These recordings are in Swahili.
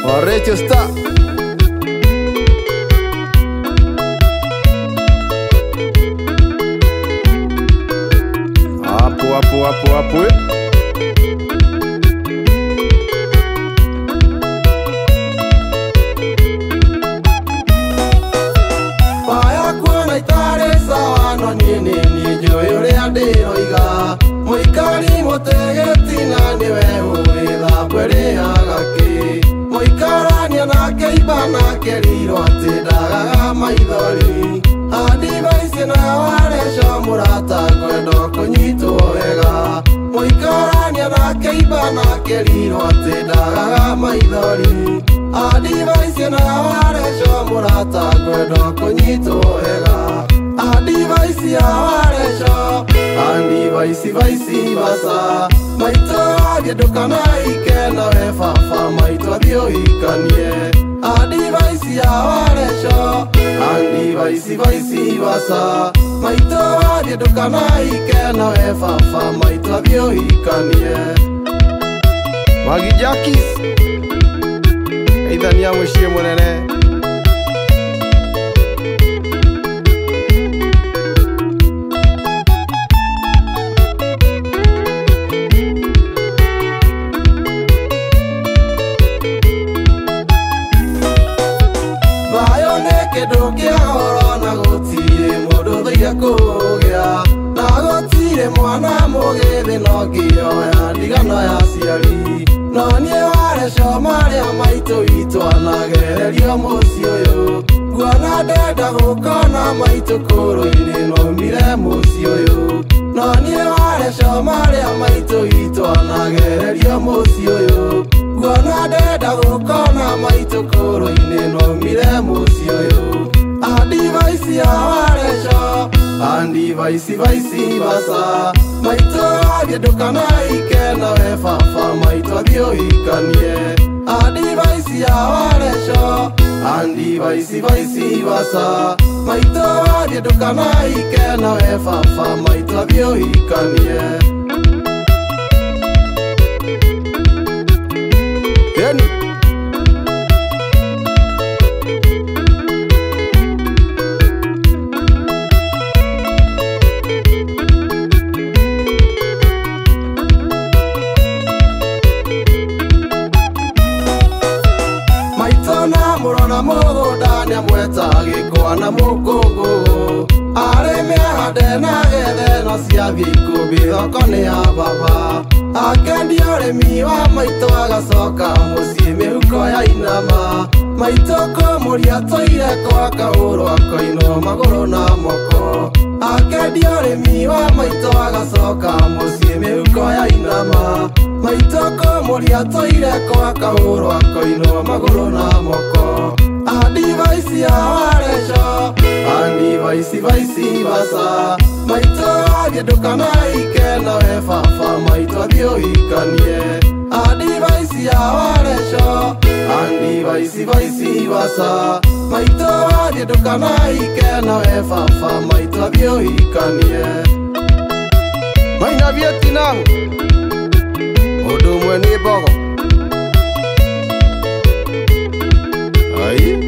Radio Star. Hapo Paya kuona itare sawa no nini njoyore adiroiga Moikari motegeti na niwe huitha bwere agaki Moikarania nake ibana keriro atindagaga maithori Adivaisi na wareco murata kwendo kunyitwo wega Moikarania nake ibana keriro atindagaga maithori Adivaisi na wareco murata kwendo kunyitwo wega Adivaisi ya wareco Adivaisi vaisi vasa Maito agedukana ikena we fafa Maito athio ikanie Adivaisi ya wareco Adivaisi vaisi vasa Maito agedukana ikena we fafa Maito athio ikanie Magi Jakis Eithani ya mwishie mwenene Kedogia orona gotire modo thia kugea na gotire mwana mugethe no ngioya ndigano ya ciari no nie wareco maria maito itwanagererio muci uyu guona ndenda gukona maito kuru-ini no mire muci uyu no nie wareco maria maito itwanagererio muci uyu guona ndenda gukona maito kuru-ini no mire muci uyu Adivaisi ya wareco Adivaisi vaisi vasa Maito agedukana ikena we fafa Maito athio ikanie Adivaisi ya wareco Adivaisi vaisi vasa Maito agedukana ikena we fafa Maito athio ikanie Yani Murona mugunda niamweta gikwa na mukungu Arime hande na gethe no ciathi ikumbi thoko ni ya baba Akendi urimi wa maito agacoka mucii mihuko ya inama Maito kumuria toire kwa kahuru akoinwo maguru na moko Akendi urimi wa maito agacoka mucii mihuko ya inama Maito kumuria toire kwa kahuru akoinwo maguru na moko Adivaisi ya wareco Adivaisi vaisi vasa Maito agedukana ikena we fafa Maito athio ikanie Adivaisi ya wareco Adivaisi vaisi vasa Maito agedukana ikena we fafa Maito athio ikanie Maina Vietnam Odu mweni bogo Ai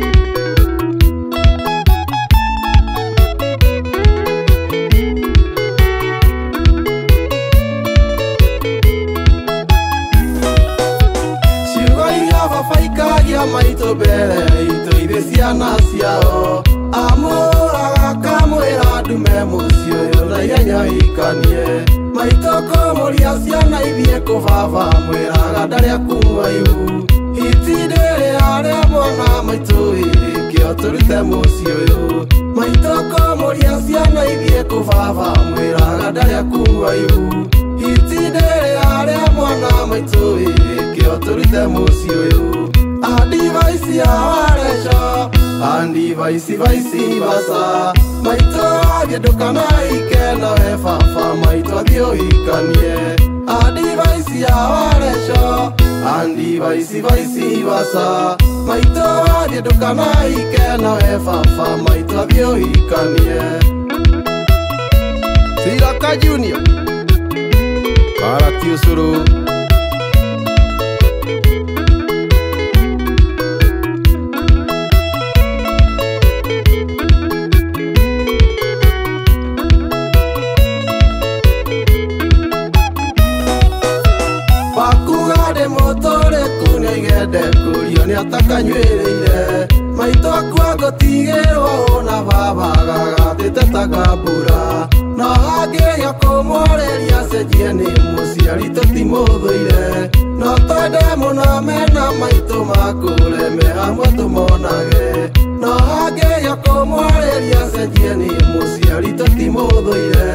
Faikagia maito bere ito ithe ciana ciao Amuraga kamwira ndume muci uyu na ihenya ikanie Maito kumuria ciana ithie kubaba mwiraga ndari akuwaihu Itinde riaria mwana maito ikio turute muci uyu Maito kumuria ciana ithie kubaba mwiraga ndari akuwaihu Itinde riaria mwana maito ikio turute muci uyu Adivaisi ya wareco Adivaisi vaisi vasa Maito agedukana ikena we fafa Maito athio ikanie Adivaisi ya wareco Adivaisi vaisi vasa Maito agedukana ikena we fafa Maito athio ikanie Siraka Junior Karati Usuru ndĩ mũtũrĩku nĩaigende kũrio nĩatakanyuĩrĩire maitũ akua gũtigĩrwo na baba gagatĩte ta ngambura no hangĩya kũmũrĩria cenjie nĩ mũciari tũtimũthũire no twende mũno mena maitũ makũre me hamwe tũmonage no hangĩya kũmũrĩria cenjie nĩ mũciari tũtimũthũire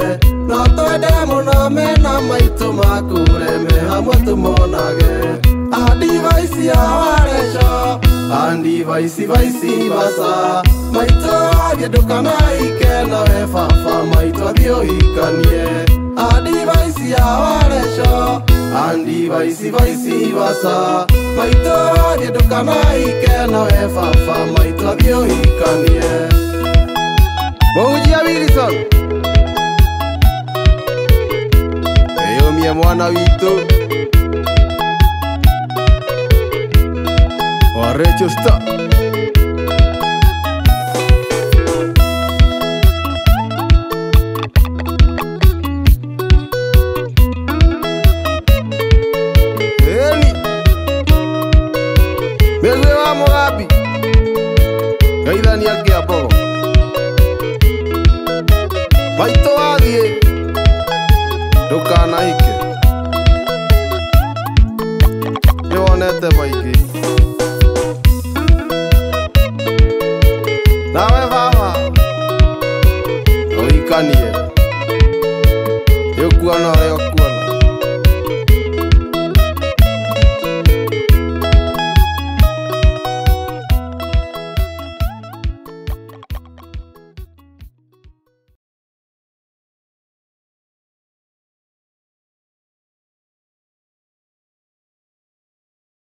no twende mũno mena maitũ makũre me hamwe tũmonage Adivaici awaresho Andivaici basa maitũ athiĩ ndũkanaike nawe baba maitũ athiĩ ũhikanie Adivaici awaresho Andivaici basa maitũ athiĩ ndũkanaike nawe baba maitũ athiĩ ũhikanie Mũhunjia Wilson eyũmie mwana witũ Rachel Star Eni Megwe wa Moabi Gaithania Kiambogo Maitũ athiĩ ndũkanaike nĩwonete baingĩ